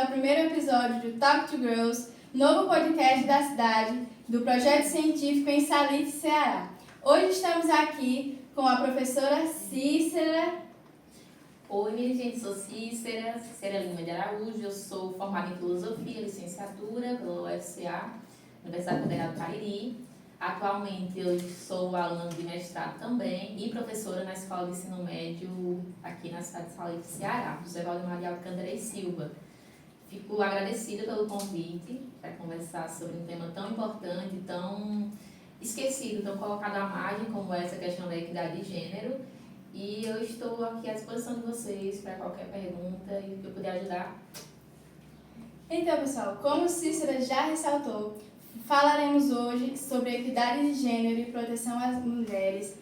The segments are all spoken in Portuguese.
é o primeiro episódio do Talk to Girls, novo podcast da cidade, do projeto científico em Salitre, Ceará. Hoje estamos aqui com a professora Cícera. Oi, minha gente, sou Cícera Lima de Araújo, eu sou formada em Filosofia, licenciatura pela UFCA, Universidade Federal do Cariri. Atualmente eu sou aluna de mestrado também e professora na Escola de Ensino Médio aqui na cidade de Salitre, Ceará, José Valdemar de Alcântara e Silva. Fico agradecida pelo convite para conversar sobre um tema tão importante, tão esquecido, tão colocado à margem como essa questão da equidade de gênero. E eu estou aqui à disposição de vocês para qualquer pergunta e que eu puder ajudar. Então, pessoal, como Cícera já ressaltou, falaremos hoje sobre equidade de gênero e proteção às mulheres.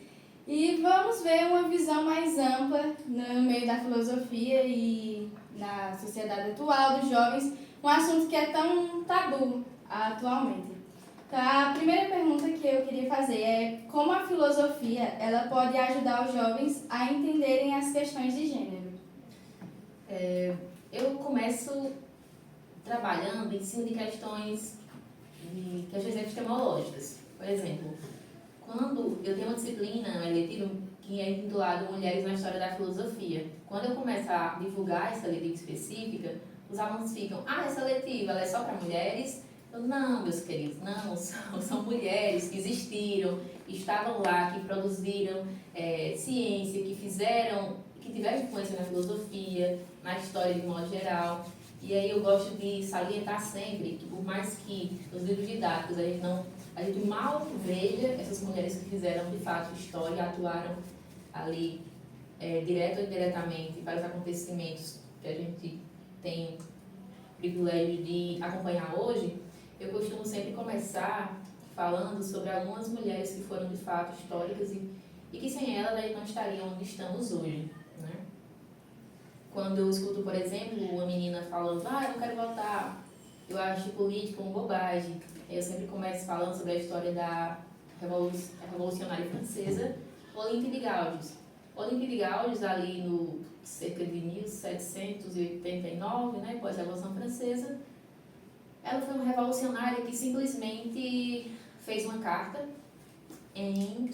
E vamos ver uma visão mais ampla no meio da filosofia e na sociedade atual dos jovens, um assunto que é tão tabu atualmente. Então, a primeira pergunta que eu queria fazer é como a filosofia ela pode ajudar os jovens a entenderem as questões de gênero? Eu começo trabalhando em cima de questões epistemológicas. Por exemplo, quando eu tenho uma disciplina eletiva que é intitulada Mulheres na História da Filosofia, quando eu começo a divulgar essa letiva específica, os alunos ficam, essa letiva ela é só para mulheres? Eu, não, meus queridos, não, são mulheres que existiram, que estavam lá, que produziram ciência, que tiveram influência na filosofia, na história de modo geral. E aí eu gosto de salientar sempre que por mais que nos livros didáticos a gente mal veja essas mulheres que fizeram de fato história, atuaram ali direto ou indiretamente para os acontecimentos que a gente tem o privilégio de acompanhar hoje, eu costumo sempre começar falando sobre algumas mulheres que foram de fato históricas e que sem elas não estariam onde estamos hoje, né? Quando eu escuto, por exemplo, uma menina falando, eu não quero votar, eu acho política uma bobagem. Eu sempre começo falando sobre a história da revolucionária francesa, Olympe de Gaules. Olympe de Gaules, ali no cerca de 1789, né, após a Revolução Francesa, ela foi uma revolucionária que simplesmente fez uma carta em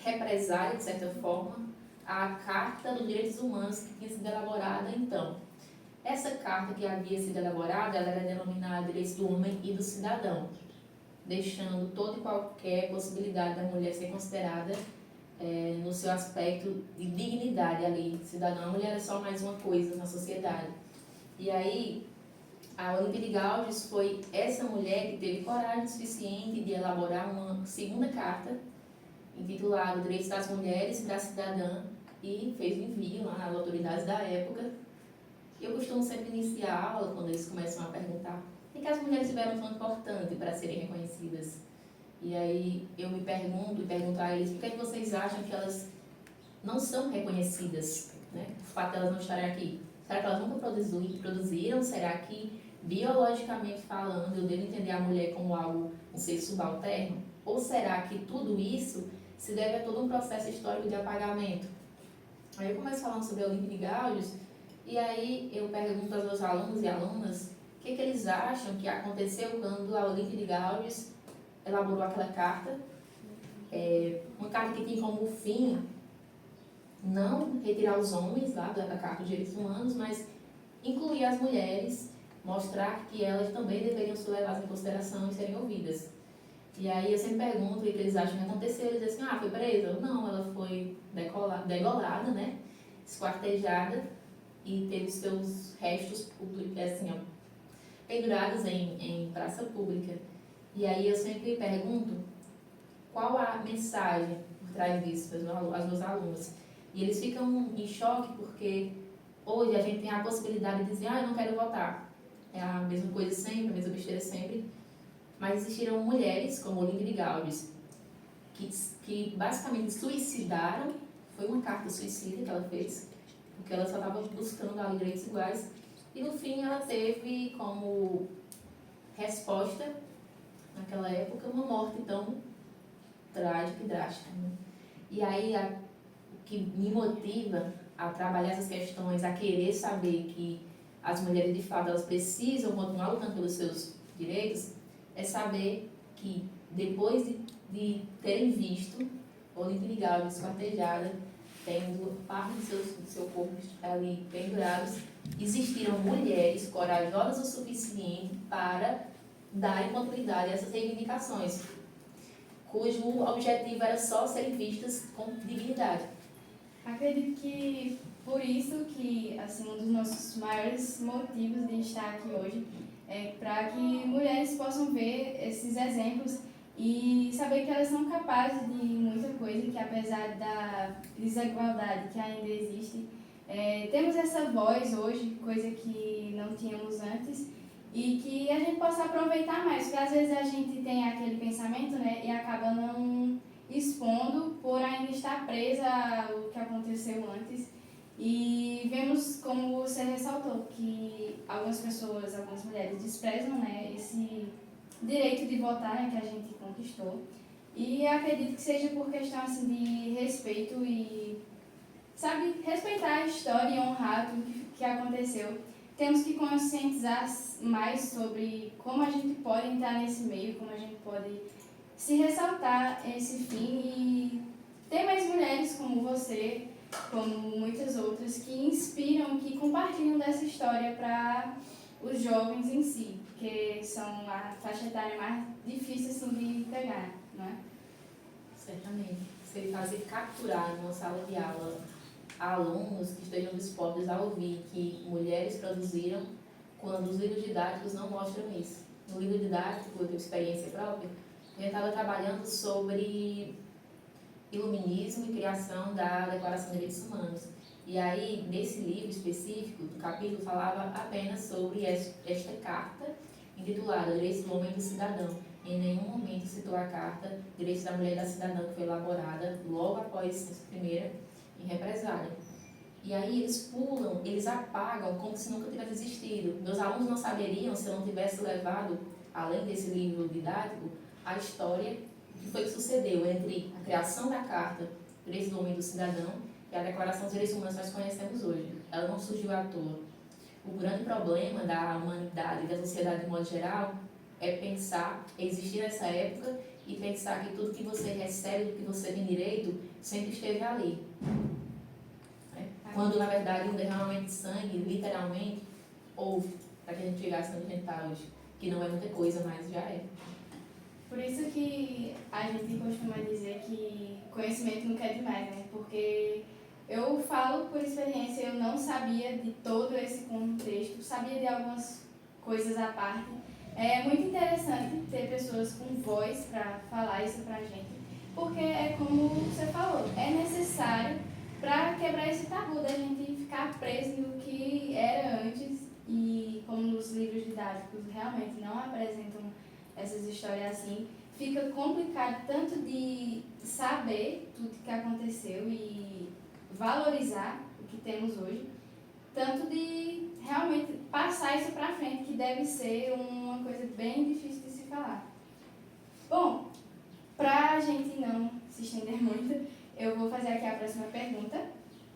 represália, de certa forma, a Carta dos Direitos Humanos que tinha sido elaborada então. Essa carta que havia sido elaborada, ela era denominada Direitos do Homem e do Cidadão, deixando toda e qualquer possibilidade da mulher ser considerada no seu aspecto de dignidade ali, cidadão. A mulher é só mais uma coisa na sociedade. E aí, a Olympe de Gaules foi essa mulher que teve coragem suficiente de elaborar uma segunda carta, intitulada Direitos das Mulheres e da Cidadã, e fez o envio lá às autoridades da época. Eu costumo sempre iniciar a aula, quando eles começam a perguntar o que as mulheres tiveram tão importante para serem reconhecidas. E aí eu me pergunto a eles por que vocês acham que elas não são reconhecidas, né? O fato de elas não estarem aqui. Será que elas nunca produziram? Será que, biologicamente falando, eu devo entender a mulher como algo, um ser subalterno? Ou será que tudo isso se deve a todo um processo histórico de apagamento? Aí eu começo falando sobre a Olympe de Gaules, e aí eu pergunto aos meus alunos e alunas o que eles acham que aconteceu quando a Olympe de Gaules elaborou aquela carta, uma carta que tinha como fim não retirar os homens lá da Carta dos Direitos Humanos, mas incluir as mulheres, mostrar que elas também deveriam ser levadas em consideração e serem ouvidas. E aí eu sempre pergunto o que eles acham que aconteceu, eles dizem assim, foi presa? Não, ela foi degolada, né? Esquartejada e teve seus restos públicos, assim, pendurados em praça pública. E aí eu sempre pergunto qual a mensagem por trás disso aos meus alunos. E eles ficam em choque porque hoje a gente tem a possibilidade de dizer, eu não quero votar. É a mesma coisa sempre, a mesma besteira sempre. Mas existiram mulheres, como Olympe de Gaules, que basicamente suicidaram. Foi uma carta suicida que ela fez, porque ela só estava buscando ali direitos iguais. E no fim ela teve como resposta, naquela época, uma morte tão trágica e drástica, né? E aí o que me motiva a trabalhar essas questões, a querer saber que as mulheres de fato elas precisam continuar lutando pelos seus direitos, é saber que depois de terem visto Olympe de Gouges esquartejada, tendo parte do seu corpo ali pendurados, existiram mulheres corajosas o suficiente para darem continuidade a essas reivindicações, cujo objetivo era só serem vistas com dignidade. Acredito que por isso que assim, um dos nossos maiores motivos de estar aqui hoje é para que mulheres possam ver esses exemplos e saber que elas são capazes de muita coisa, que apesar da desigualdade que ainda existe, temos essa voz hoje, coisa que não tínhamos antes, e que a gente possa aproveitar mais, porque às vezes a gente tem aquele pensamento, né, e acaba não expondo por ainda estar presa ao que aconteceu antes. E vemos, como você ressaltou, que algumas pessoas, algumas mulheres desprezam, né, esse direito de votar, né, que a gente conquistou. E acredito que seja por questão assim, de respeito e, sabe, respeitar a história e honrar tudo que aconteceu. Temos que conscientizar mais sobre como a gente pode entrar nesse meio, como a gente pode se ressaltar esse fim e ter mais mulheres como você, como muitas outras, que inspiram, que compartilham dessa história para os jovens em si, que são a faixa etária mais difícil assim, de pegar, não é? Certamente. Se ele fazer capturar numa sala de aula alunos que estejam dispostos a ouvir que mulheres produziram, quando os livros didáticos não mostram isso. No livro didático, eu tenho experiência própria, eu estava trabalhando sobre iluminismo e criação da Declaração de Direitos Humanos. E aí, nesse livro específico, o capítulo falava apenas sobre esta carta, intitulada Direitos do Homem e do Cidadão. Em nenhum momento citou a carta Direitos da Mulher e da Cidadã, que foi elaborada logo após essa primeira, em represália. E aí eles pulam, eles apagam como se nunca tivesse existido. Meus alunos não saberiam se eu não tivesse levado, além desse livro didático, a história que foi que sucedeu entre a criação da Carta Direitos do Homem e do Cidadão e a Declaração dos Direitos Humanos que nós conhecemos hoje. Ela não surgiu à toa. O grande problema da humanidade e da sociedade de modo geral é pensar, existir nessa época e pensar que tudo que você recebe, tudo que você tem direito, sempre esteve ali. Quando, na verdade, um derramamento de sangue, literalmente, houve para que a gente chegasse onde a gente está hoje. Que não é muita coisa, mas já é. Por isso que a gente costuma dizer que conhecimento nunca é demais, né? Porque eu falo por experiência, eu não sabia de todo esse contexto, sabia de algumas coisas à parte. É muito interessante ter pessoas com voz para falar isso pra gente, porque é como você falou, é necessário para quebrar esse tabu da gente ficar preso no que era antes e como os livros didáticos realmente não apresentam essas histórias assim, fica complicado tanto de saber tudo que aconteceu e valorizar o que temos hoje, tanto de realmente passar isso para frente, que deve ser uma coisa bem difícil de se falar. Bom, para a gente não se estender muito, eu vou fazer aqui a próxima pergunta,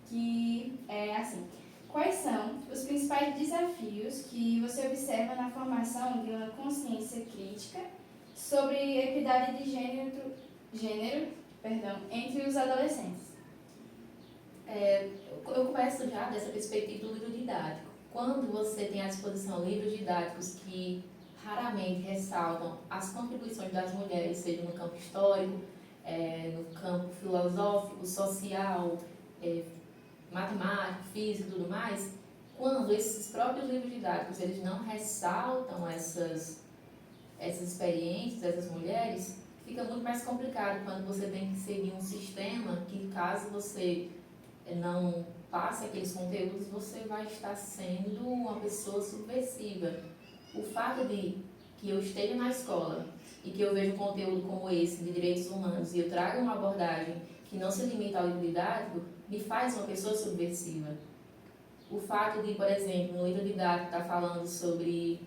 que é assim: quais são os principais desafios que você observa na formação de uma consciência crítica sobre equidade de gênero, entre os adolescentes? Eu começo já dessa perspectiva do livro didático. Quando você tem à disposição livros didáticos que raramente ressaltam as contribuições das mulheres, seja no campo histórico, no campo filosófico, social, matemático, físico e tudo mais, quando esses próprios livros didáticos eles não ressaltam essas experiências dessas mulheres, fica muito mais complicado quando você tem que seguir um sistema que, caso você não passe aqueles conteúdos, você vai estar sendo uma pessoa subversiva. O fato de que eu esteja na escola e que eu vejo um conteúdo como esse, de direitos humanos, e eu traga uma abordagem que não se limita ao livro didático, me faz uma pessoa subversiva. O fato de, por exemplo, no livro didático estar falando sobre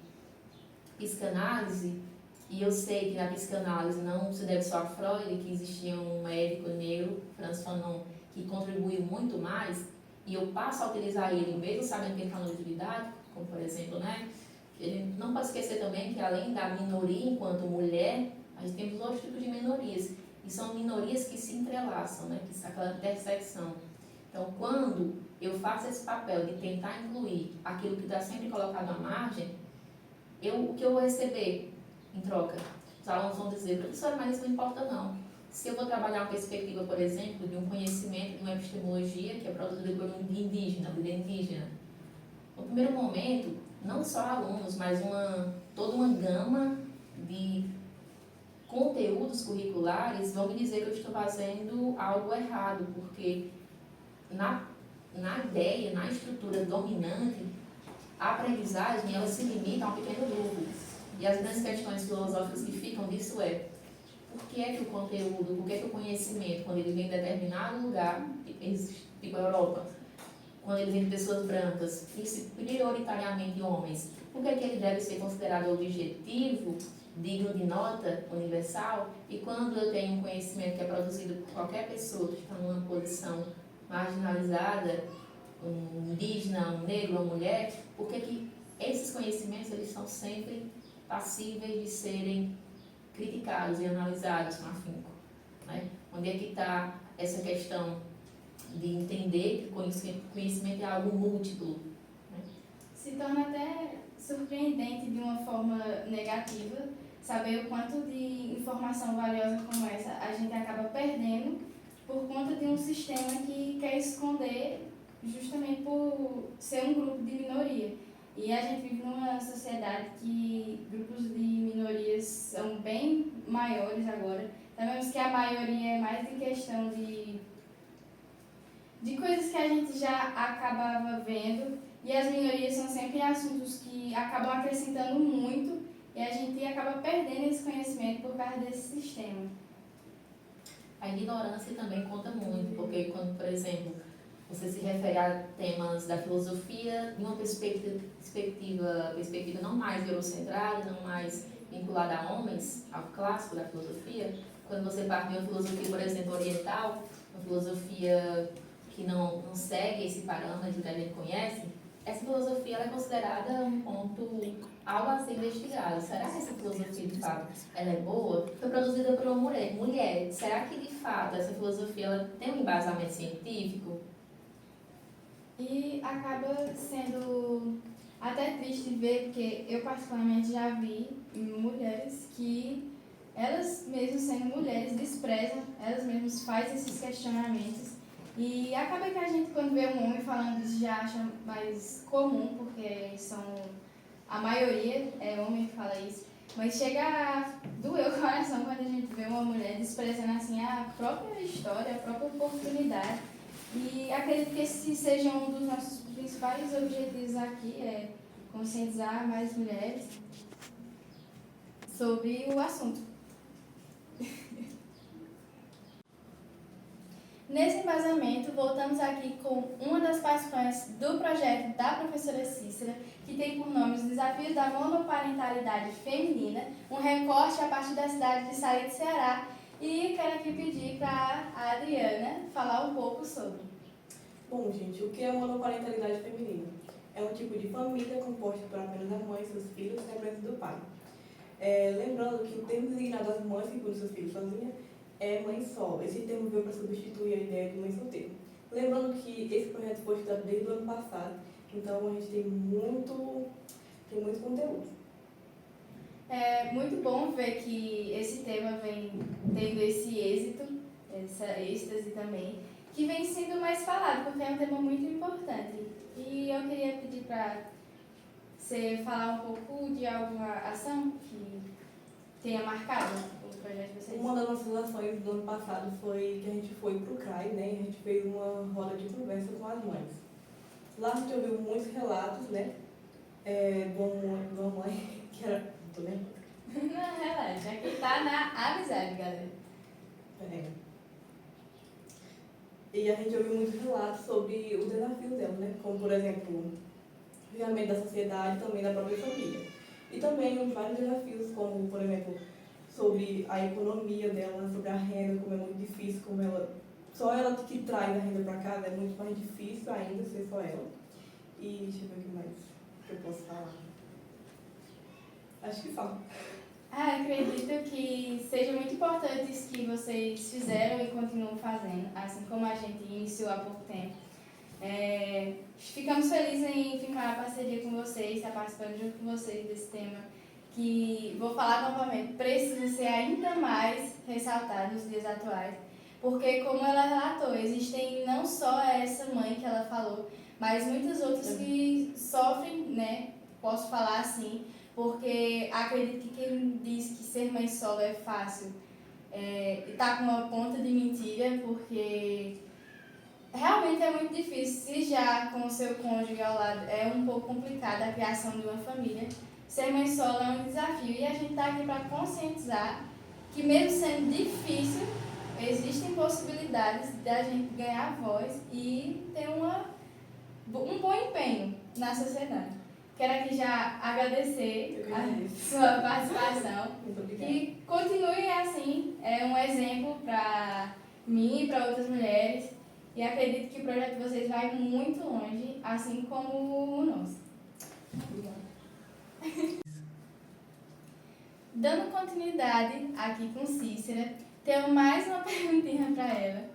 psicanálise, e eu sei que na psicanálise não se deve só a Freud, que existia um médico negro, Franz Fanon, que contribuiu muito mais, e eu passo a utilizar ele, mesmo sabendo que ele está no livro didático, como por exemplo, né? Ele não pode esquecer também que além da minoria enquanto mulher, a gente tem outros tipos de minorias. E são minorias que se entrelaçam, né? Que aquela intersecção. Então, quando eu faço esse papel de tentar incluir aquilo que está sempre colocado à margem, o que eu vou receber em troca? Os alunos vão dizer, professora, mas isso não importa não. Se eu vou trabalhar uma perspectiva, por exemplo, de um conhecimento, de uma epistemologia que é produzida por um indígena, por indígena, no primeiro momento, não só alunos, mas toda uma gama de conteúdos curriculares vão me dizer que eu estou fazendo algo errado, porque na ideia, na estrutura dominante, a aprendizagem ela se limita a um pequeno grupo. E as grandes questões filosóficas que ficam disso é por que é que o conteúdo, por que é que o conhecimento, quando ele vem de determinado lugar, tipo a Europa, quando ele vem de pessoas brancas, prioritariamente homens, por que é que ele deve ser considerado objetivo, digno de nota universal, e quando eu tenho um conhecimento que é produzido por qualquer pessoa que está numa posição marginalizada, um indígena, um negro, uma mulher, por que que esses conhecimentos eles são sempre passíveis de serem criticados e analisados com afinco, né? Onde é que está essa questão de entender que conhecimento é algo múltiplo, né? Se torna até surpreendente de uma forma negativa saber o quanto de informação valiosa como essa a gente acaba perdendo por conta de um sistema que quer esconder justamente por ser um grupo de minoria. E a gente vive numa sociedade que grupos de minorias são bem maiores agora. Sabemos que a maioria é mais de questão de coisas que a gente já acabava vendo, e as minorias são sempre assuntos que acabam acrescentando muito e a gente acaba perdendo esse conhecimento por causa desse sistema. A ignorância também conta muito, porque quando, por exemplo, você se refere a temas da filosofia de uma perspectiva não mais eurocentrada, não mais vinculada a homens, ao clássico da filosofia, quando você parte de uma filosofia, por exemplo, oriental, uma filosofia que não segue esse parâmetro que a gente conhece, essa filosofia ela é considerada um ponto, algo a ser investigado. Será que essa filosofia, de fato, ela é boa? Foi produzida por uma mulher. Será que, de fato, essa filosofia ela tem um embasamento científico? E acaba sendo até triste ver, porque eu particularmente já vi mulheres que elas mesmas sendo mulheres desprezam, elas mesmas fazem esses questionamentos. E acaba que a gente, quando vê um homem falando isso, já acha mais comum, porque a maioria é homem que fala isso. Mas chega a doer o coração quando a gente vê uma mulher desprezando assim a própria história, a própria oportunidade. E acredito que esse seja um dos nossos principais objetivos aqui, é conscientizar mais mulheres sobre o assunto. Nesse embasamento, voltamos aqui com uma das participantes do projeto da professora Cícera, que tem por nome Os Desafios da Monoparentalidade Feminina, um recorte a partir da cidade de Salete, Ceará. E quero aqui pedir para a Adriana falar um pouco sobre. Bom, gente, o que é monoparentalidade feminina? É um tipo de família composta por apenas a mãe, seus filhos e a presença do pai. Lembrando que o termo designado às mães que cuidam seus filhos sozinhas é mãe solo. Esse termo veio para substituir a ideia de mãe solteira. Lembrando que esse projeto foi estudado desde o ano passado, então a gente tem muito conteúdo. É muito bom ver que esse tema vem tendo esse êxito, essa êxtase também, que vem sendo mais falado, porque é um tema muito importante. E eu queria pedir para você falar um pouco de alguma ação que tenha marcado o projeto de vocês. Uma das nossas ações do ano passado foi que a gente foi para o CRAI, né, e a gente fez uma roda de conversa com as mães. Lá a gente ouviu muitos relatos, né, de uma mãe que era... Tô lembrando. Não, relaxa, aqui tá na amizade, galera. E a gente ouviu muitos relatos sobre os desafios dela, né, como, por exemplo, o realmente da sociedade e também da própria família. E também vários desafios, como, por exemplo, sobre a economia dela, sobre a renda, como é muito difícil, só ela que traz a renda para casa, é muito mais difícil ainda ser só ela. E deixa eu ver o que mais. que eu posso falar? Acho que só. Acredito que seja muito importante isso que vocês fizeram e continuam fazendo, assim como a gente iniciou há pouco tempo. Ficamos felizes em firmar a parceria com vocês, estar participando junto com vocês desse tema, que, vou falar novamente, precisa ser ainda mais ressaltado nos dias atuais, porque, como ela relatou, existem não só essa mãe que ela falou, mas muitas outras que sofrem, né, posso falar assim, porque acredito que quem diz que ser mãe solo é fácil está com uma ponta de mentira, porque realmente é muito difícil. Se já com o seu cônjuge ao lado é um pouco complicado a criação de uma família, ser mãe solo é um desafio. E a gente está aqui para conscientizar que, mesmo sendo difícil, existem possibilidades da gente ganhar voz e ter um bom empenho na sociedade. Quero aqui já agradecer a sua participação. Muito obrigada. E continue assim, é um exemplo para mim e para outras mulheres. E acredito que o projeto de vocês vai muito longe, assim como o nosso. Obrigada. Dando continuidade aqui com Cícera, tenho mais uma perguntinha para ela,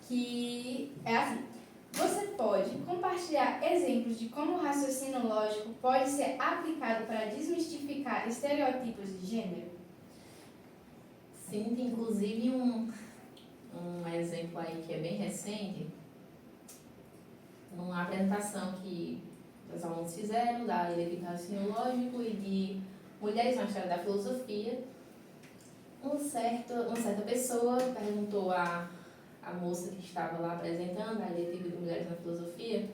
que é assim. Você pode compartilhar exemplos de como o raciocínio lógico pode ser aplicado para desmistificar estereótipos de gênero? Sim, tem inclusive um exemplo aí que é bem recente, numa apresentação que os alunos fizeram da ilha de raciocínio lógico e de mulheres na história da filosofia. Uma certa pessoa perguntou a moça que estava lá apresentando a eleitiva de mulheres na filosofia,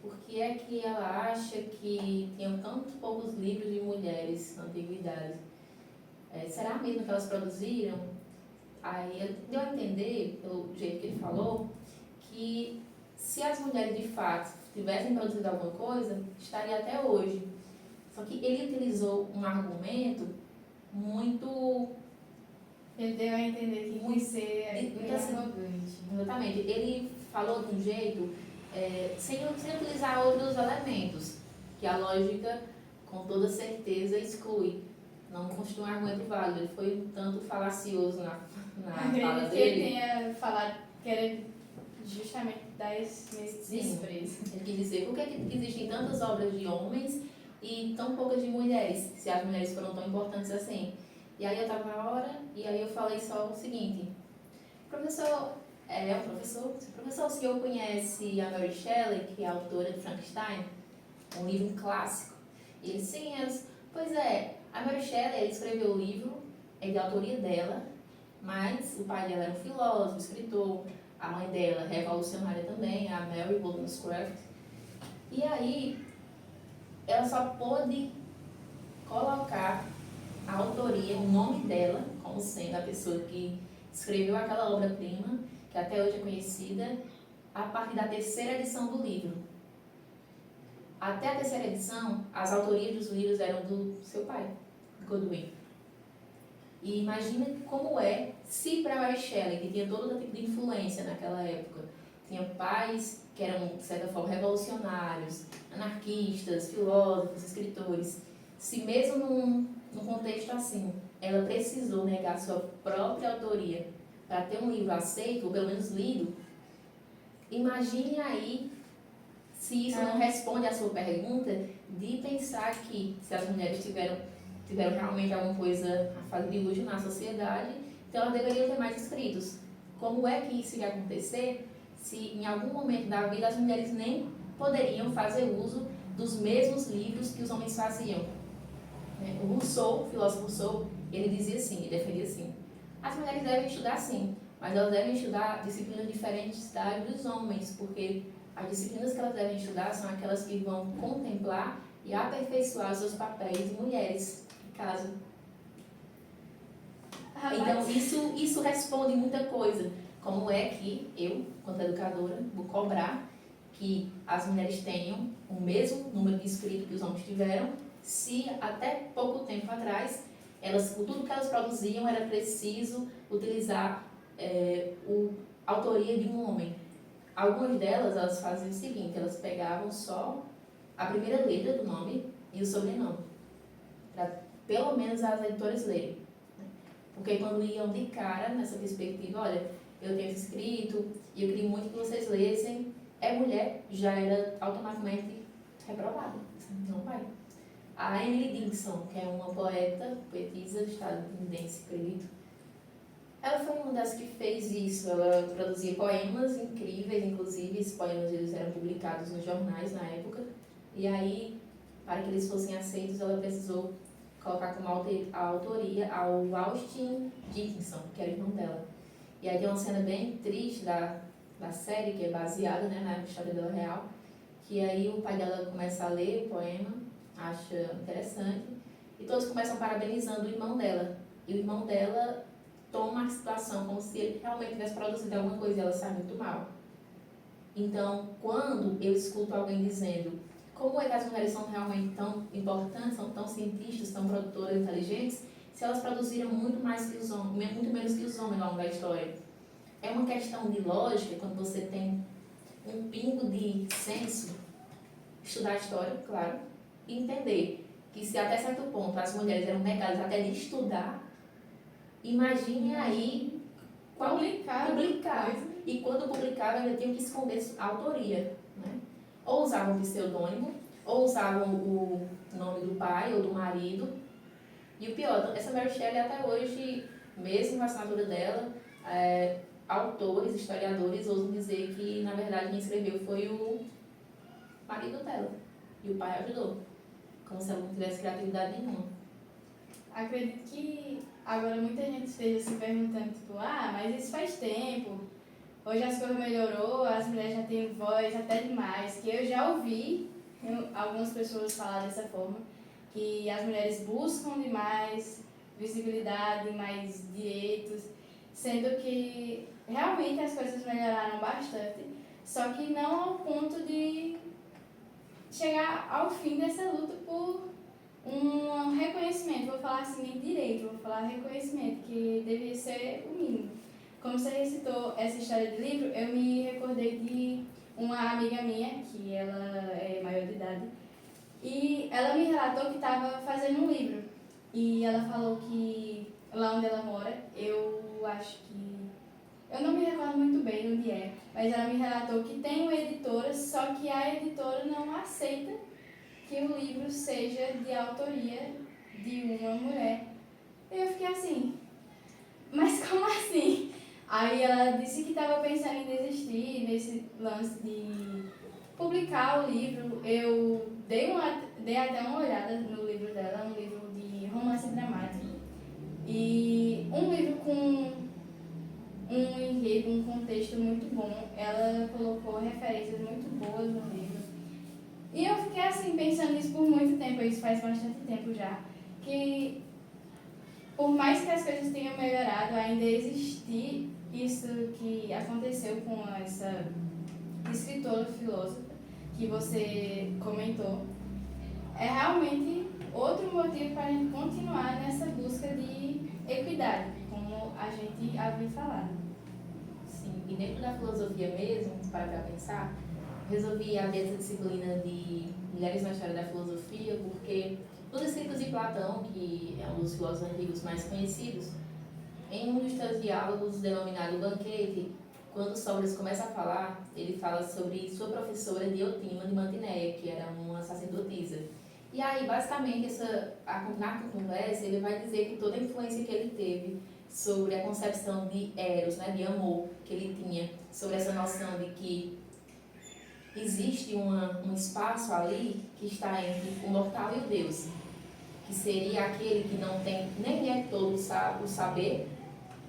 por que é que ela acha que tinham tantos poucos livros de mulheres na antiguidade? Será mesmo que elas produziram? Aí deu a entender, pelo jeito que ele falou, que se as mulheres de fato tivessem produzido alguma coisa, estaria até hoje. Só que ele utilizou um argumento muito... Ele deu a entender que você é muito assim, arrogante. Exatamente. Ele falou de um jeito, sem utilizar outros elementos, que a lógica, com toda certeza, exclui. Não constitui um argumento válido. Ele foi um tanto falacioso na fala Acredito que dele. ele tenha falado que era justamente dar esse desprezo. Ele quis dizer, por que existem tantas obras de homens e tão poucas de mulheres, se as mulheres foram tão importantes assim? E aí eu estava na hora, e aí eu falei só o seguinte, professor, o senhor conhece a Mary Shelley, que é a autora de Frankenstein? Um livro clássico. E ele, sim, pois é, a Mary Shelley, ela escreveu o livro, é de autoria dela, mas o pai dela era um filósofo, escritor, a mãe dela, revolucionária também, a Mary Wollstonecraft. E aí, ela só pôde colocar a autoria, o nome dela, como sendo a pessoa que escreveu aquela obra-prima, que até hoje é conhecida, a partir da terceira edição do livro. Até a terceira edição, as autorias dos livros eram do seu pai, Godwin. E imagina como é, se para Mary Shelley, que tinha todo tipo de influência naquela época, tinha pais que eram, de certa forma, revolucionários, anarquistas, filósofos, escritores, se mesmo num contexto assim, ela precisou negar sua própria autoria para ter um livro aceito, ou pelo menos lido, imagine aí se isso não responde à sua pergunta de pensar que se as mulheres tiveram realmente alguma coisa a fazer de luxo na sociedade, então elas deveriam ter mais escritos. Como é que isso ia acontecer se em algum momento da vida as mulheres nem poderiam fazer uso dos mesmos livros que os homens faziam? O Rousseau, o filósofo Rousseau, ele dizia assim, ele defendia assim, as mulheres devem estudar sim, mas elas devem estudar disciplinas diferentes dos homens, porque as disciplinas que elas devem estudar são aquelas que vão contemplar e aperfeiçoar os seus papéis de mulheres em casa. Então, isso responde muita coisa. Como é que eu, quanto educadora, vou cobrar que as mulheres tenham o mesmo número de escrito que os homens tiveram, se até pouco tempo atrás, tudo que elas produziam era preciso utilizar a autoria de um homem. Algumas delas, elas faziam o seguinte, elas pegavam só a primeira letra do nome e o sobrenome, para pelo menos as editoras lerem. Né? Porque quando iam de cara nessa perspectiva, olha, eu tenho escrito e eu queria muito que vocês lessem, é mulher, já era automaticamente reprovada. Não vai. A Emily Dickinson, que é uma poeta, poetisa estadunidense, acredito, ela foi uma das que fez isso. Ela produzia poemas incríveis, inclusive esses poemas eles eram publicados nos jornais na época. E aí, para que eles fossem aceitos, ela precisou colocar como autoria ao Austin Dickinson, que era irmão dela. E aí tem uma cena bem triste da série, que é baseada, né, na história dela real, que aí o pai dela começa a ler o poema, acha interessante, e todos começam parabenizando o irmão dela. E o irmão dela toma a situação como se ele realmente tivesse produzido alguma coisa e ela sai muito mal. Então, quando eu escuto alguém dizendo como é que as mulheres são realmente tão importantes, são tão cientistas, tão produtoras inteligentes, se elas produziram muito mais que os homens, muito menos que os homens ao longo da história. É uma questão de lógica, quando você tem um pingo de senso, estudar a história, claro, e entender que se até certo ponto as mulheres eram negadas até de estudar, imagine aí Publicar. E quando publicava ainda tinham que esconder a autoria, né? Ou usavam um pseudônimo, ou usavam o nome do pai ou do marido. E o pior, essa Mary Shelley até hoje, mesmo com a assinatura dela, autores, historiadores ousam dizer que, na verdade, quem escreveu foi o marido dela. E o pai ajudou, como se ela não tivesse criatividade nenhuma. Acredito que agora muita gente esteja se perguntando, tipo, mas isso faz tempo. Hoje as coisas melhorou, as mulheres já têm voz até demais, que eu já ouvi algumas pessoas falar dessa forma, que as mulheres buscam demais visibilidade, mais direitos, sendo que realmente as coisas melhoraram bastante, só que não ao ponto de chegar ao fim dessa luta por um reconhecimento. Vou falar assim, nem direito, vou falar reconhecimento, que deveria ser o mínimo. Como você recitou essa história de livro, eu me recordei de uma amiga minha, que ela é maior de idade, e ela me relatou que estava fazendo um livro. E ela falou que lá onde ela mora, eu acho que... eu não me recordo muito bem onde é, mas ela me relatou que tem uma editora, só que a editora não aceita que o livro seja de autoria de uma mulher. E eu fiquei assim, mas como assim? Aí ela disse que estava pensando em desistir nesse lance de publicar o livro. Eu dei até uma olhada no livro dela, um livro de romance dramático. E um livro com um enredo, um contexto muito bom. Ela colocou referências muito boas no livro. E eu fiquei assim, pensando nisso por muito tempo, isso faz bastante tempo já, que por mais que as coisas tenham melhorado, ainda existe isso que aconteceu com essa escritora filósofa que você comentou. É realmente outro motivo para a gente continuar nessa busca de equidade, como a gente havia falado. Sim, e dentro da filosofia mesmo, para pensar, resolvi abrir essa disciplina de Mulheres na História da Filosofia, porque nos escritos de Platão, que é um dos filósofos antigos mais conhecidos, em um dos seus diálogos denominado Banquete, quando Sócrates começa a falar, ele fala sobre sua professora Diotima de Mantineia, que era uma sacerdotisa. E aí, basicamente, na conversa, ele vai dizer que toda a influência que ele teve sobre a concepção de Eros, né, de amor, que ele tinha, sobre essa noção de que existe um espaço ali que está entre o mortal e o Deus, que seria aquele que não tem nem é todo o saber,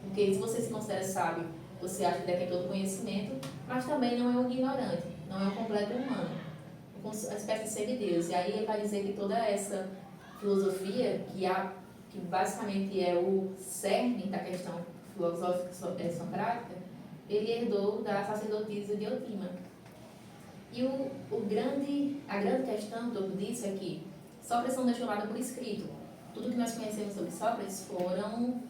porque se você se considera sábio, você acha que detém todo o conhecimento, mas também não é um ignorante, não é um completo humano, uma espécie de semideus. E aí ele vai dizer que toda essa filosofia, que basicamente é o cerne da questão filosófica socrática, ele herdou da sacerdotisa Diotima. E a grande questão todo disso é que Sócrates não deixou nada por escrito. Tudo que nós conhecemos sobre Sócrates foram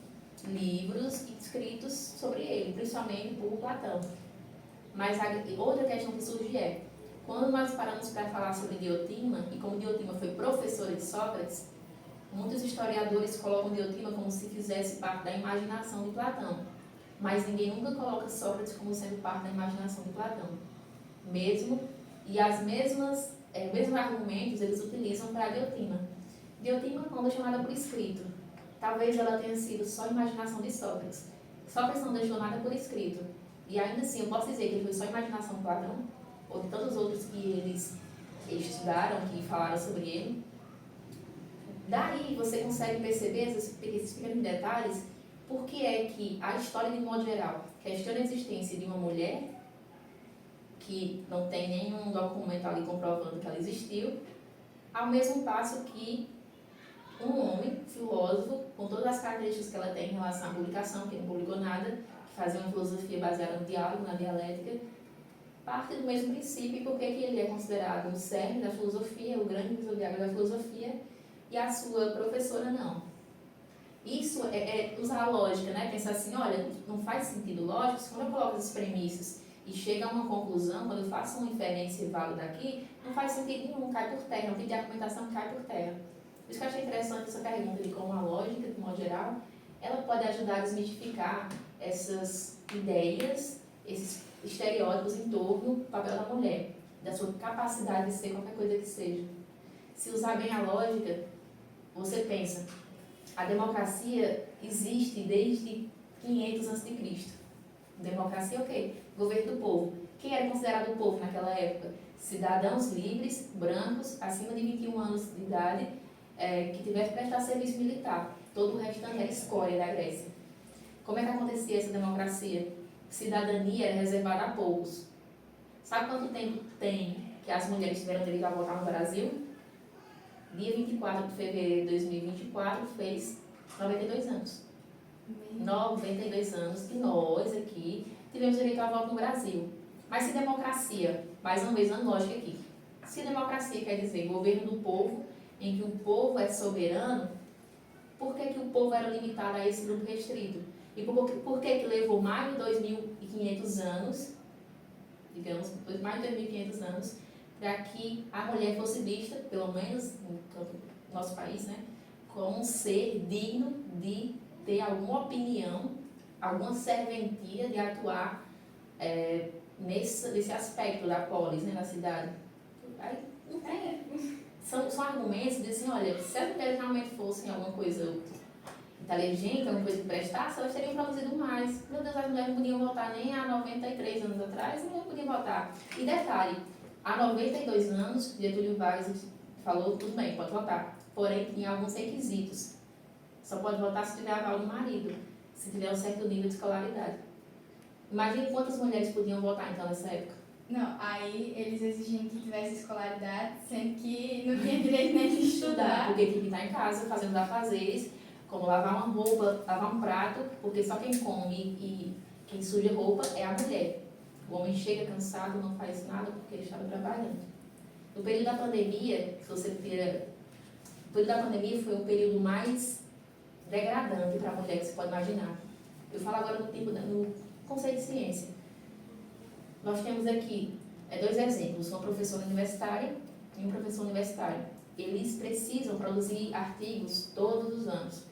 livros escritos sobre ele, principalmente por Platão. Mas a outra questão que surge é, Quando nós paramos para falar sobre Diotima, e como Diotima foi professora de Sócrates, muitos historiadores colocam Diotima como se fizesse parte da imaginação de Platão. Mas ninguém nunca coloca Sócrates como sendo parte da imaginação de Platão. E os mesmos argumentos eles utilizam para Diotima. Diotima, quando chamada por escrito, talvez ela tenha sido só imaginação de Sócrates. Sócrates não deixou nada por escrito. E ainda assim, eu posso dizer que ele foi só imaginação de Platão, ou de todos os outros que eles estudaram, que falaram sobre ele. Daí você consegue perceber esses pequenos detalhes, porque é que a história, de modo geral, questiona a existência de uma mulher, que não tem nenhum documento ali comprovando que ela existiu, ao mesmo passo que um homem, filósofo, com todas as características que ela tem em relação à publicação, que não publicou nada, que fazia uma filosofia baseada no diálogo, na dialética, parte do mesmo princípio, porque que ele é considerado o cerne da filosofia, o grande divisor de água da filosofia, e a sua professora não. Isso é usar a lógica, né? Pensar assim, olha, não faz sentido lógico, se quando eu coloco essas premissas e chega a uma conclusão, quando eu faço uma inferência válida aqui, não faz sentido nenhum, cai por terra, é um tipo de argumentação que cai por terra. Por isso que eu achei interessante essa pergunta de como a lógica, de modo geral, ela pode ajudar a desmistificar essas ideias, esses estereótipos em torno do papel da mulher, da sua capacidade de ser qualquer coisa que seja. Se usar bem a lógica, você pensa, a democracia existe desde 500 a.C. Democracia é o quê? Governo do povo. Quem era considerado o povo naquela época? Cidadãos livres, brancos, acima de 21 anos de idade, que tivessem que prestar serviço militar. Todo o restante era escória da Grécia. Como é que acontecia essa democracia? Cidadania era reservada a poucos. Sabe quanto tempo tem que as mulheres tiveram direito a votar no Brasil? Dia 24 de fevereiro de 2024 fez 92 anos. 92 anos que nós aqui tivemos direito a voto no Brasil. Mas se democracia, mais uma vez, uma lógica aqui, se democracia quer dizer governo do povo, em que o povo é soberano, por que o povo era limitado a esse grupo restrito? E por que levou mais de 2.500 anos, digamos, mais de 2.500 anos, para que a mulher fosse vista, pelo menos no nosso país, né, como um ser digno de ter alguma opinião, alguma serventia de atuar nesse aspecto da polis, né, da cidade. Aí, não tem. São argumentos de assim, olha, se as mulheres realmente fossem alguma coisa inteligente, alguma coisa que prestasse, elas teriam produzido mais. Meu Deus, as mulheres não podiam votar nem há 93 anos atrás, não podiam votar. E detalhe, há 92 anos, Getúlio Vargas falou, tudo bem, pode votar. Porém, tinha alguns requisitos. Só pode votar se tiver aval do marido, se tiver um certo nível de escolaridade. Imagine quantas mulheres podiam votar, então, nessa época. Não, aí eles exigiam que tivesse escolaridade, sendo que não tinha direito nem de estudar. Porque tinha que estar em casa, fazendo os afazeres, como lavar uma roupa, lavar um prato, porque só quem come e quem suja roupa é a mulher. O homem chega cansado, não faz nada porque ele estava trabalhando. No período da pandemia, se você tira... O período da pandemia foi o período mais degradante para a mulher que você pode imaginar. Eu falo agora no conceito de ciência. Nós temos aqui dois exemplos, uma professora universitária e um professor universitário. Eles precisam produzir artigos todos os anos.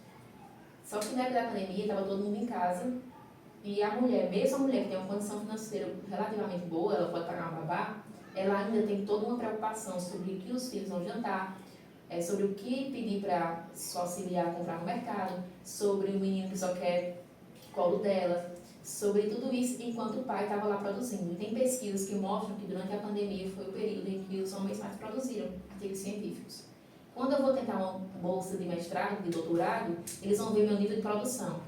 Só que na época da pandemia estava todo mundo em casa e a mulher, mesmo a mulher que tem uma condição financeira relativamente boa, ela pode pagar uma babá, ela ainda tem toda uma preocupação sobre o que os filhos vão jantar, sobre o que pedir para se auxiliar a comprar no mercado, sobre o menino que só quer colo dela, sobre tudo isso enquanto o pai estava lá produzindo. E tem pesquisas que mostram que durante a pandemia foi o período em que os homens mais produziram artigos científicos. Quando eu vou tentar uma bolsa de mestrado, de doutorado, eles vão ver meu nível de produção.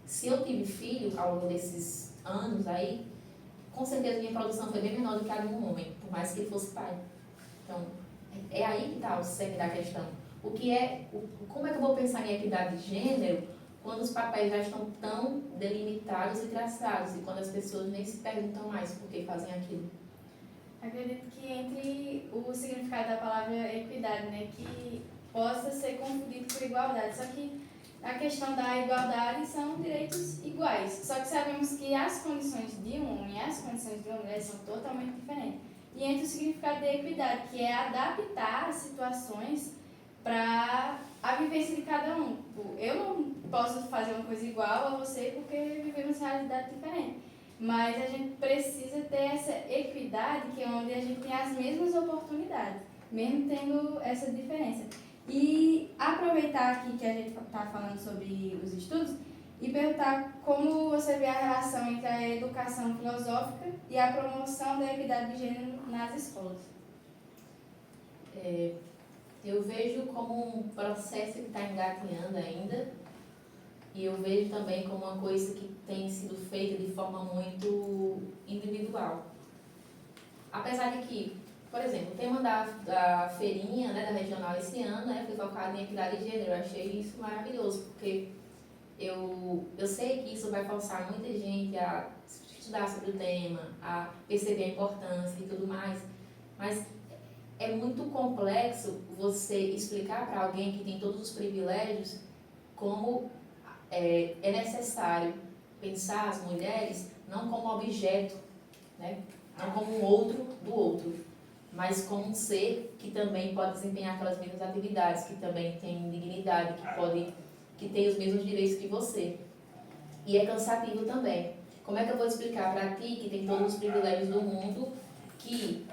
Se eu tive filho ao longo desses anos aí, com certeza minha produção foi bem menor do que a de um homem, por mais que ele fosse pai. Então, é aí que está o cerne da questão. Como é que eu vou pensar em equidade de gênero quando os papéis já estão tão delimitados e traçados e quando as pessoas nem se perguntam mais por que fazem aquilo? Acredito que entre o significado da palavra equidade, né, que possa ser confundido por igualdade, só que a questão da igualdade são direitos iguais, só que sabemos que as condições de um homem e as condições de uma mulher são totalmente diferentes. e entra o significado de equidade, que é adaptar as situações para a vivência de cada um. Tipo, eu não posso fazer uma coisa igual a você porque vivemos realidades diferentes. Mas a gente precisa ter essa equidade, que é onde a gente tem as mesmas oportunidades, mesmo tendo essa diferença. E aproveitar aqui que a gente está falando sobre os estudos e perguntar como você vê a relação entre a educação filosófica e a promoção da equidade de gênero nas escolas. Eu vejo como um processo que está engatinhando ainda, e eu vejo também como uma coisa que tem sido feita de forma muito individual. Apesar de que, por exemplo, o tema da feirinha, né, da regional esse ano, né, foi focado em equidade de gênero. Eu achei isso maravilhoso, porque eu sei que isso vai forçar muita gente a estudar sobre o tema, a perceber a importância e tudo mais, mas é muito complexo você explicar para alguém que tem todos os privilégios como é necessário pensar as mulheres não como objeto, né? Não como um outro do outro, mas como um ser que também pode desempenhar aquelas mesmas atividades, que também tem dignidade, que tem os mesmos direitos que você. E é cansativo também. Como é que eu vou explicar para ti, que tem todos os privilégios do mundo, que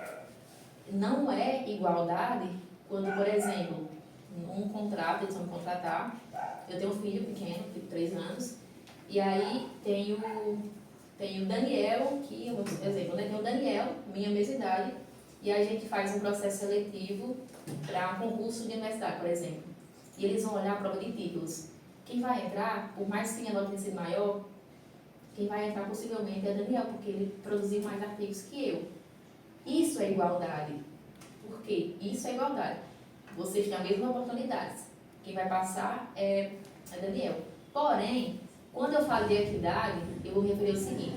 não é igualdade quando, por exemplo, um contrato, eles vão me contratar, eu tenho um filho pequeno, de 3 anos, e aí tenho o Daniel, que, por exemplo, né, tem o Daniel, minha mesma idade, e a gente faz um processo seletivo para um concurso de universidade, por exemplo. E eles vão olhar a prova de títulos. Quem vai entrar, por mais que tenha nota de ensino maior, quem vai entrar possivelmente é Daniel, porque ele produziu mais artigos que eu. Isso é igualdade. Por quê? Isso é igualdade. Vocês têm as mesmas oportunidades. Quem vai passar é Daniel. Porém, quando eu falo de equidade, eu vou referir o seguinte.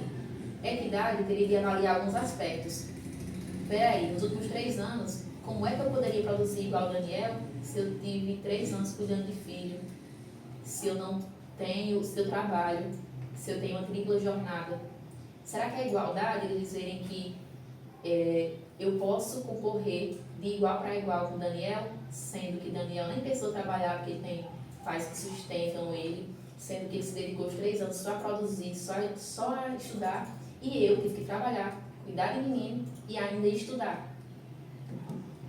Equidade teria de avaliar alguns aspectos. Peraí, nos últimos 3 anos, como é que eu poderia produzir igual ao Daniel se eu tive 3 anos cuidando de filho, se eu não tenho, se eu trabalho, se eu tenho uma tripla jornada? Será que é igualdade eles dizerem que eu posso concorrer de igual para igual com o Daniel, sendo que Daniel nem precisou trabalhar porque tem pais que sustentam ele, sendo que ele se dedicou os 3 anos só a produzir, só a estudar, e eu tive que trabalhar, cuidar de menino e ainda estudar.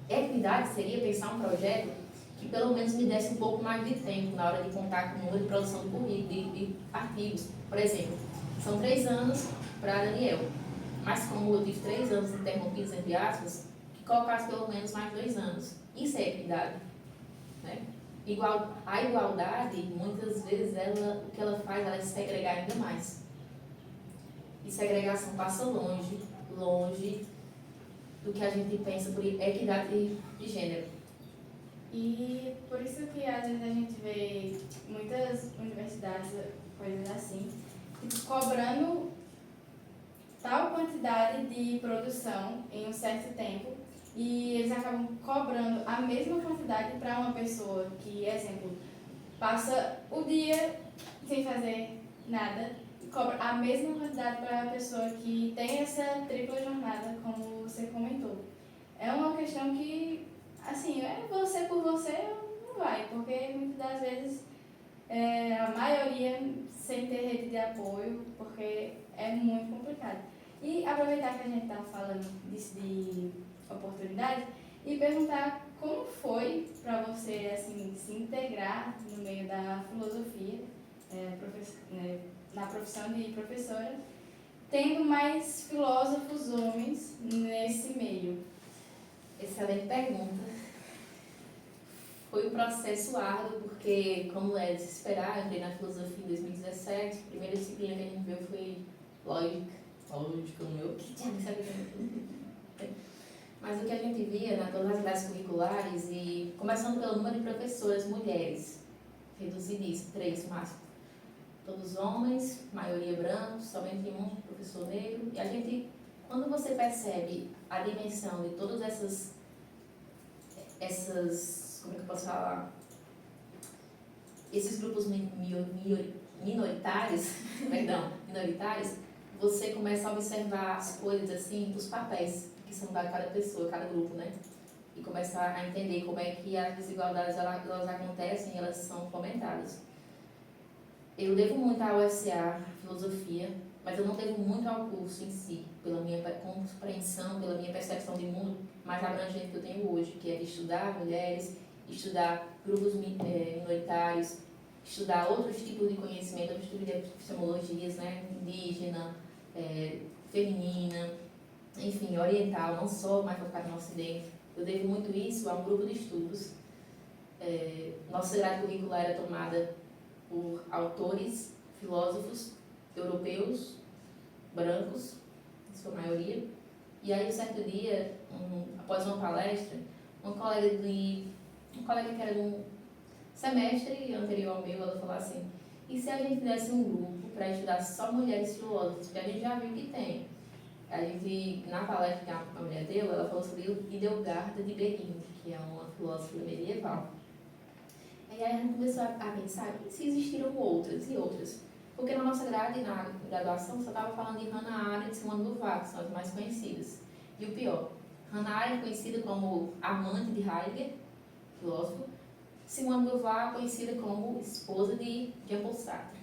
Equidade seria pensar um projeto que pelo menos me desse um pouco mais de tempo na hora de contar com o número de produção de currículo, de artigos. Por exemplo, são 3 anos para Daniel, mas como eu tive 3 anos interrompidos, entre aspas, que colocasse pelo menos mais 2 anos. Isso é equidade, né? A igualdade, muitas vezes, o que ela faz, ela é segregar ainda mais. E segregação passa longe do que a gente pensa por equidade de gênero. E por isso que às vezes a gente vê muitas universidades, coisas assim, cobrando tal quantidade de produção em um certo tempo, e eles acabam cobrando a mesma quantidade para uma pessoa que, exemplo, passa o dia sem fazer nada, e cobra a mesma quantidade para a pessoa que tem essa tripla jornada, como você comentou. É uma questão que, assim, é você por você não vai, porque muitas das vezes a maioria sem ter rede de apoio, porque é muito complicado. E aproveitar que a gente está falando disso de oportunidade e perguntar como foi para você assim, se integrar no meio da filosofia, na profissão de professora, tendo mais filósofos homens nesse meio. Excelente pergunta. Foi um processo árduo, porque, como é de se esperar, eu entrei na filosofia em 2017. A primeira disciplina que a gente viu foi lógica, o meu, que tinha que saber também. Mas o que a gente via nas todas as grades curriculares, e começando pelo número de professoras mulheres, reduzidíssimo, 3 máximo. Todos homens, maioria brancos, somente um professor negro. E a gente, quando você percebe a dimensão de todas essas como é que eu posso falar? Esses grupos minoritários, minoritários, você começa a observar as coisas assim, os papéis que são da cada pessoa, cada grupo, né? E começar a entender como é que as desigualdades elas acontecem e elas são fomentadas. Eu devo muito à UFCA, filosofia, mas eu não devo muito ao curso em si, pela minha compreensão, pela minha percepção de mundo mais abrangente que eu tenho hoje, que é de estudar mulheres, estudar grupos minoritários, estudar outros tipos de conhecimento, outros tipos de epistemologias, né? Indígena, feminina, enfim, oriental, não só mais focado no Ocidente. Eu devo muito isso a um grupo de estudos. Nossa grade curricular era tomada por autores, filósofos europeus, brancos, em sua maioria. E aí, um certo dia, após uma palestra, um colega que era de um semestre anterior ao meu, ela falou assim: e se a gente fizesse um grupo para estudar só mulheres filósofas? Porque a gente já viu que tem. A gente, na palestra que a mulher deu, ela falou sobre Hildegard de Bingen, que é uma filósofa medieval. E aí a gente começou a pensar se existiram outras e outras. Porque na nossa grade, na graduação, só estava falando de Hannah Arendt e Simone de Beauvoir, que são as mais conhecidas. E o pior, Hannah Arendt conhecida como amante de Heidegger, filósofo, Simone de Beauvoir conhecida como esposa de Jean-Paul Sartre.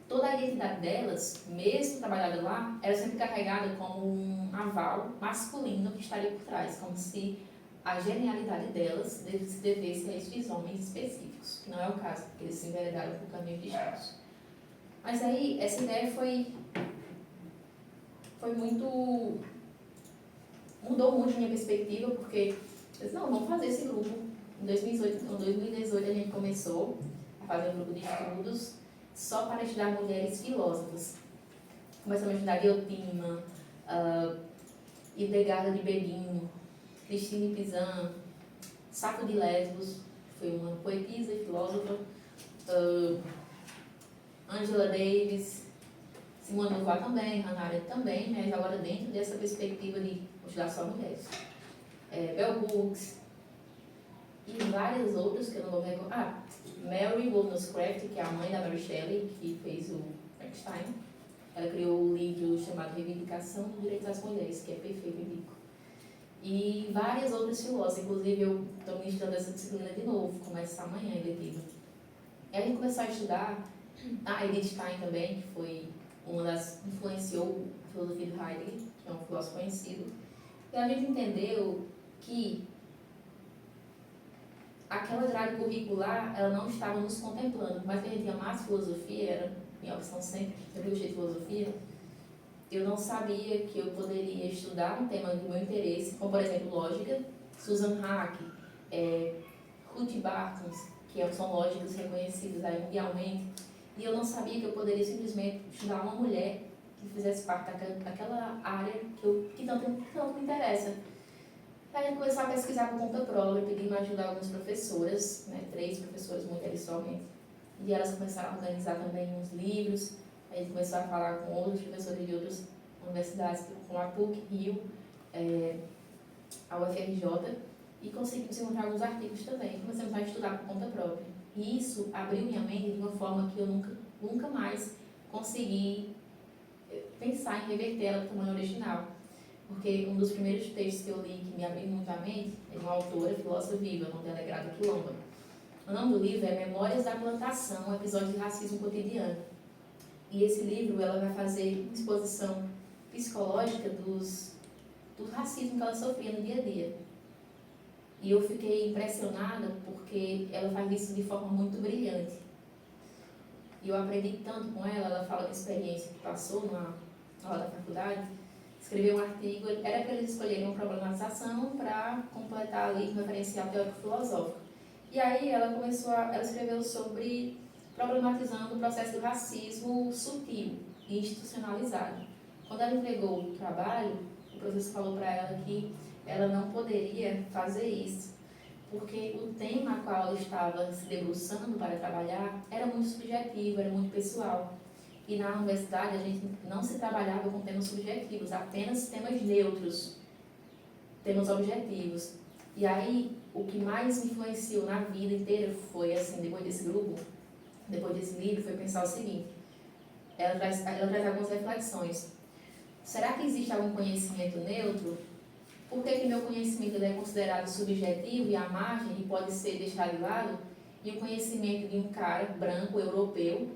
Toda a identidade delas, mesmo trabalhada lá, era sempre carregada como um aval masculino que estaria por trás, como se a genialidade delas se devesse a esses homens específicos, que não é o caso, porque eles se enveredaram por caminhos distintos. Mas aí, essa ideia foi muito... mudou muito a minha perspectiva, porque eu disse, não, vamos fazer esse grupo. Em 2018 a gente começou a fazer um grupo de estudos só para estudar mulheres filósofas. Começamos a estudar Diotima, Hildegard de Bingen, Christine Pizan, Saco de Lesbos, que foi uma poetisa e filósofa, Angela Davis, Simone de Beauvoir também, Hannah Arendt também, mas agora dentro dessa perspectiva de estudar só mulheres. Bell Hooks e várias outras que eu não vou recordar. Mary Wollstonecraft, que é a mãe da Mary Shelley, que fez o Frankenstein. Ela criou um livro chamado Reivindicação dos Direitos das Mulheres, que é perfeito e rico. E várias outras filósofas, inclusive eu estou ministrando essa disciplina de novo, começa amanhã em Letiva. E a gente começou a estudar a Edith Stein também, que foi uma das influenciou a filosofia de Heidegger, que é um filósofo conhecido. E a gente entendeu que aquela grade curricular, ela não estava nos contemplando, mas que a gente tinha mais filosofia, era minha opção sempre gostei de filosofia, eu não sabia que eu poderia estudar um tema do meu interesse, como por exemplo lógica, Susan Haack, Ruth Bartons, que são lógicas reconhecidas aí mundialmente, e eu não sabia que eu poderia simplesmente estudar uma mulher que fizesse parte daquela área que tanto me interessa. Aí a gente começou a pesquisar por conta própria, pedi ajuda a algumas professoras, né, 3 professoras mulheres somente, e elas começaram a organizar também uns livros. Aí a gente começou a falar com outros professores de outras universidades, como a PUC, Rio, a UFRJ, e conseguimos encontrar alguns artigos também. Começamos a estudar por conta própria. E isso abriu minha mente de uma forma que eu nunca mais consegui pensar em reverter ela para o tamanho original. Porque um dos primeiros textos que eu li que me abriu muito a mente é de uma autora, filósofa viva, o nome dela é Grada Quilomba. O nome do livro é Memórias da Plantação, episódio de racismo cotidiano. E esse livro ela vai fazer uma exposição psicológica do racismo que ela sofria no dia a dia. E eu fiquei impressionada porque ela faz isso de forma muito brilhante. E eu aprendi tanto com ela, ela fala da experiência que passou na aula da faculdade, escreveu um artigo, era para eles escolherem uma problematização para completar ali o referencial teórico-filosófico. E aí ela escreveu sobre problematizando o processo do racismo sutil e institucionalizado. Quando ela entregou o trabalho, o professor falou para ela que ela não poderia fazer isso, porque o tema a qual ela estava se debruçando para trabalhar era muito subjetivo, era muito pessoal. E na universidade a gente não se trabalhava com temas subjetivos, apenas temas neutros, temas objetivos. E aí, o que mais me influenciou na vida inteira foi, assim, depois desse grupo, depois desse livro, foi pensar o seguinte, ela traz algumas reflexões. será que existe algum conhecimento neutro? Por que meu conhecimento ele é considerado subjetivo e à margem e pode ser deixado de lado? E o conhecimento de um cara branco, europeu,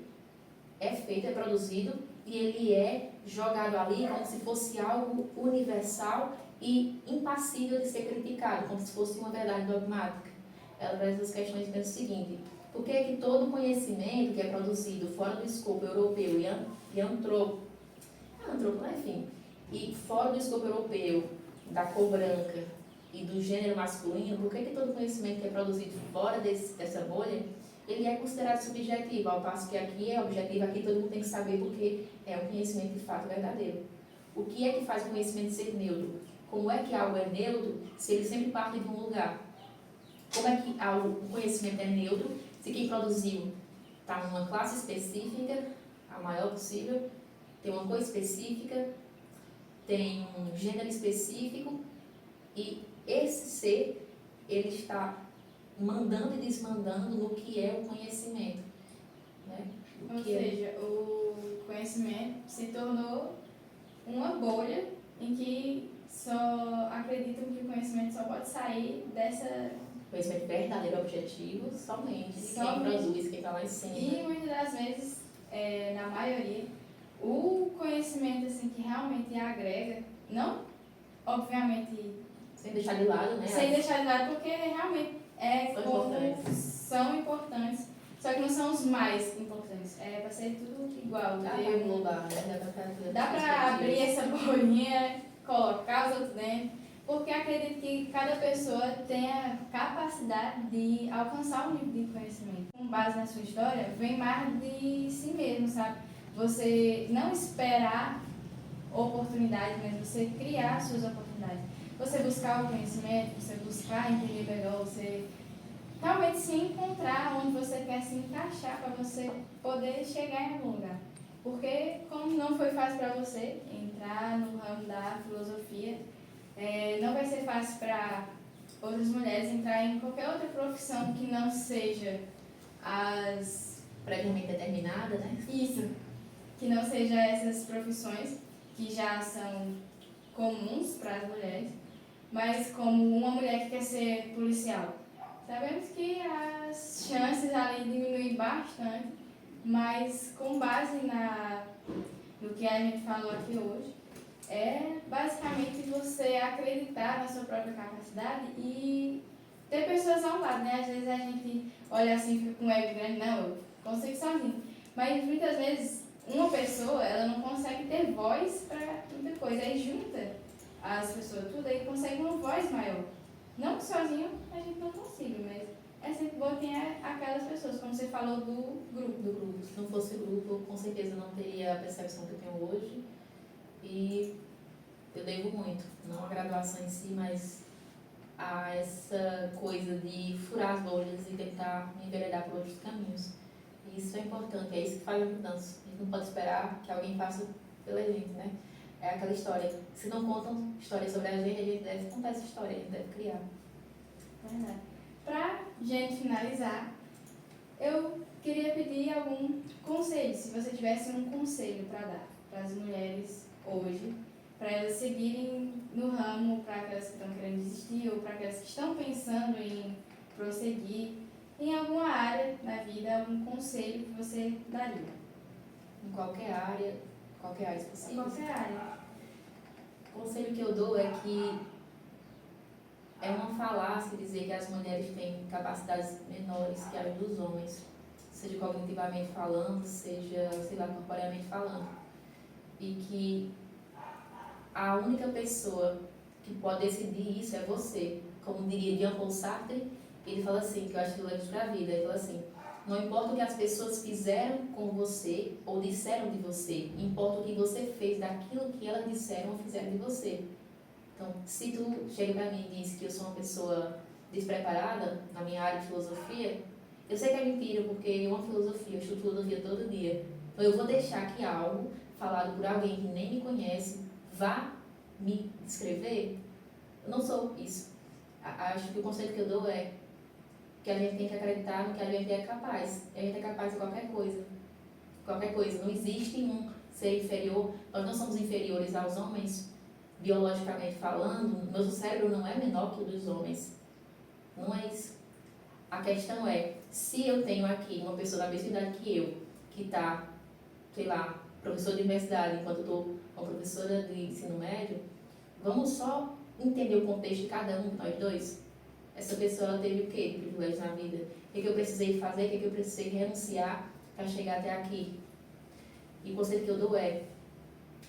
é feito, é produzido e ele é jogado ali como se fosse algo universal e impassível de ser criticado, como se fosse uma verdade dogmática. Ela traz essas questões e pensa o seguinte: por que todo conhecimento que é produzido fora do escopo europeu e antropo, enfim, e fora do escopo europeu, da cor branca e do gênero masculino, por que todo conhecimento que é produzido fora dessa bolha, ele é considerado subjetivo, ao passo que aqui é objetivo, aqui todo mundo tem que saber porque é um conhecimento de fato verdadeiro. O que é que faz o conhecimento ser neutro? Como é que algo é neutro se ele sempre parte de um lugar? Como é que o conhecimento é neutro se quem produziu está numa classe específica, a maior possível, tem uma cor específica, tem um gênero específico e esse ser, ele está mandando e desmandando no que é o conhecimento. Né? Ou seja, o conhecimento se tornou uma bolha em que só acreditam que o conhecimento só pode sair dessa... Conhecimento verdadeiro, objetivo, somente de quem produz, quem está lá em cima. E muitas das vezes, na maioria, o conhecimento assim, que realmente agrega, não, obviamente... Sem deixar de lado, né? Sem deixar de lado, porque realmente são importantes, só que não são os mais importantes. É para ser tudo igual. Dá para englobar, né? Dá para abrir essa bolinha, colocar os outros dentro, porque acredito que cada pessoa tem a capacidade de alcançar um nível de conhecimento. Com base na sua história, vem mais de si mesmo, sabe? Você não esperar oportunidades, mas você criar suas oportunidades. Você buscar o conhecimento, você buscar entender melhor, você realmente se encontrar onde você quer se encaixar para você poder chegar em algum lugar. Porque, como não foi fácil para você entrar no ramo da filosofia, não vai ser fácil para outras mulheres entrar em qualquer outra profissão que não seja as... previamente determinada, né? Isso, que não seja essas profissões que já são comuns para as mulheres, mas como uma mulher que quer ser policial. Sabemos que as chances ali diminuem bastante, mas com base no que a gente falou aqui hoje, é basicamente você acreditar na sua própria capacidade e ter pessoas ao lado, né? Às vezes a gente olha assim, fica com o ego grande, não, eu consigo sozinho. Mas muitas vezes uma pessoa, ela não consegue ter voz para muita coisa, aí junta as pessoas tudo, aí consegue uma voz maior. Não que sozinho a gente não consiga, mas é sempre bom ter aquelas pessoas, como você falou do grupo. Se não fosse o grupo, eu com certeza não teria a percepção que eu tenho hoje. E eu devo muito, não a graduação em si, mas a essa coisa de furar as bolhas e tentar me enveredar por outros caminhos. E isso é importante, é isso que faz a mudança. A gente não pode esperar que alguém faça pela gente, né? É aquela história. Se não contam histórias sobre a gente deve contar essa história, a gente deve criar. Verdade. Pra gente finalizar, eu queria pedir algum conselho, se você tivesse um conselho para dar para as mulheres hoje, para elas seguirem no ramo, para aquelas que estão querendo desistir ou para aquelas que estão pensando em prosseguir em alguma área da vida, algum conselho que você daria? Em qualquer área específica. Em qualquer área. O conselho que eu dou é que é uma falácia dizer que as mulheres têm capacidades menores que as dos homens, seja cognitivamente falando, seja, sei lá, corporeamente falando. E que a única pessoa que pode decidir isso é você. Como diria Jean-Paul Sartre, ele fala assim, que eu acho que leva para a vida, ele fala assim: não importa o que as pessoas fizeram com você ou disseram de você, importa o que você fez daquilo que elas disseram ou fizeram de você. Então, se tu chega para mim e diz que eu sou uma pessoa despreparada na minha área de filosofia, eu sei que é mentira, porque é uma filosofia, eu estudo filosofia todo dia. Então, eu vou deixar que algo falado por alguém que nem me conhece vá me descrever? Eu não sou isso. Acho que o conselho que eu dou é que a gente tem que acreditar no que a gente é capaz. A gente é capaz de qualquer coisa. Qualquer coisa. Não existe um ser inferior. Nós não somos inferiores aos homens, biologicamente falando. Nosso cérebro não é menor que o dos homens. Não é isso. A questão é, se eu tenho aqui uma pessoa da mesma idade que eu, que está, sei lá, professora de universidade, enquanto eu estou uma professora de ensino médio, vamos só entender o contexto de cada um de nós dois. Essa pessoa ela teve o quê de privilégio na vida? O que eu precisei fazer, o que eu precisei renunciar para chegar até aqui? E o conselho que eu dou é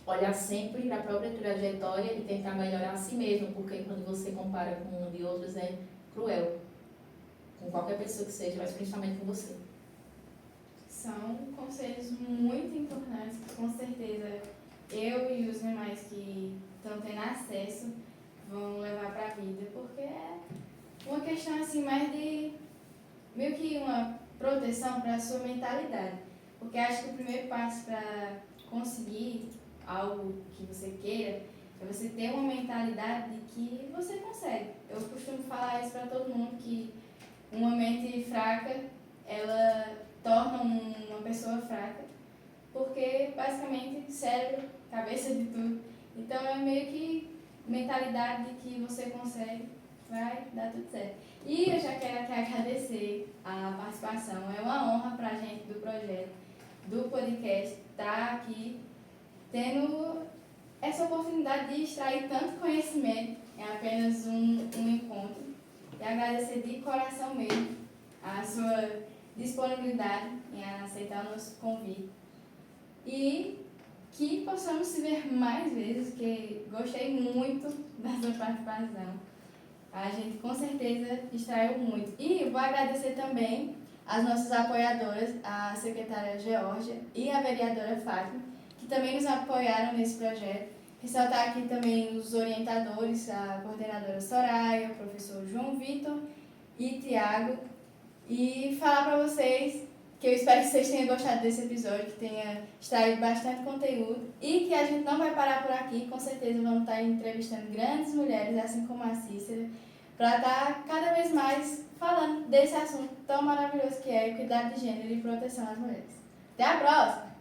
olhar sempre para a própria trajetória e tentar melhorar a si mesmo, porque quando você compara com um de outros é cruel. Com qualquer pessoa que seja, mas principalmente com você. São conselhos muito importantes que com certeza eu e os demais que estão tendo acesso vão levar para a vida, porque é uma questão assim mais de meio que uma proteção para a sua mentalidade. Porque acho que o primeiro passo para conseguir algo que você queira é você ter uma mentalidade de que você consegue. Eu costumo falar isso para todo mundo, que uma mente fraca, ela torna uma pessoa fraca, porque basicamente cérebro, cabeça de tudo. Então é meio que mentalidade de que você consegue, vai dar tudo certo. E eu já quero aqui agradecer a participação. É uma honra para a gente do projeto, do podcast, estar aqui tendo essa oportunidade de extrair tanto conhecimento em apenas um encontro. E agradecer de coração mesmo a sua disponibilidade em aceitar o nosso convite. E que possamos se ver mais vezes, porque gostei muito da sua participação. A gente com certeza extraiu muito. E vou agradecer também as nossas apoiadoras, a secretária Geórgia e a vereadora Fátima, que também nos apoiaram nesse projeto. Ressaltar aqui também os orientadores, a coordenadora Soraya, o professor João Vitor e Tiago. E falar para vocês que eu espero que vocês tenham gostado desse episódio, que tenha extraído bastante conteúdo e que a gente não vai parar por aqui. Com certeza vamos estar entrevistando grandes mulheres, assim como a Cícera, para estar cada vez mais falando desse assunto tão maravilhoso que é equidade de gênero e proteção às mulheres. Até a próxima!